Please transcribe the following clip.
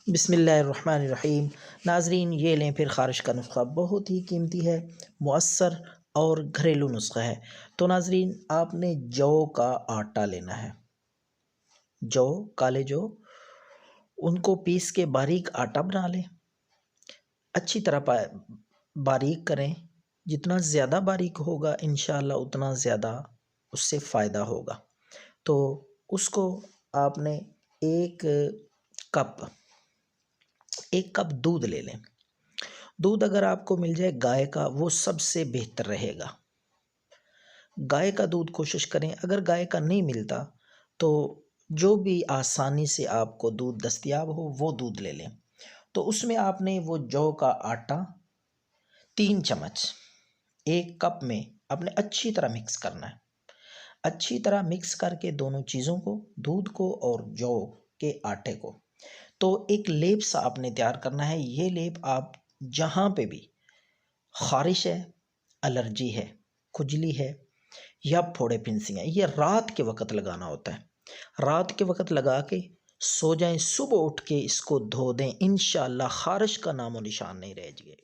बिस्मिल्लाहिर्रहमानिर्रहीम। नाजरीन, ये लें फिर ख़ारिश का नुस्ख़ा, बहुत ही कीमती है, मुअस्सर और घरेलू नुस्ख़ा है। तो नाजरीन, आपने जौ का आटा लेना है। जौ, काले जौ, उनको पीस के बारीक आटा बना लें। अच्छी तरह बारीक करें। जितना ज़्यादा बारीक होगा इंशाअल्लाह उतना ज़्यादा उससे फ़ायदा होगा। तो उसको आपने एक कप एक कप दूध ले लें। दूध अगर आपको मिल जाए गाय का, वो सबसे बेहतर रहेगा। गाय का दूध कोशिश करें। अगर गाय का नहीं मिलता तो जो भी आसानी से आपको दूध दस्तयाब हो वो दूध ले लें। तो उसमें आपने वो जौ का आटा 3 चम्मच एक कप में आपने अच्छी तरह मिक्स करना है। अच्छी तरह मिक्स करके दोनों चीज़ों को, दूध को और जौ के आटे को, तो एक लेप सा आपने तैयार करना है। ये लेप आप जहाँ पे भी ख़ारिश है, एलर्जी है, खुजली है या फोड़े फिंसी हैं, ये रात के वक़्त लगाना होता है। रात के वक़्त लगा के सो जाएं, सुबह उठ के इसको धो दें, इंशाअल्लाह ख़ारिश का नामो निशान नहीं रह जाएगा।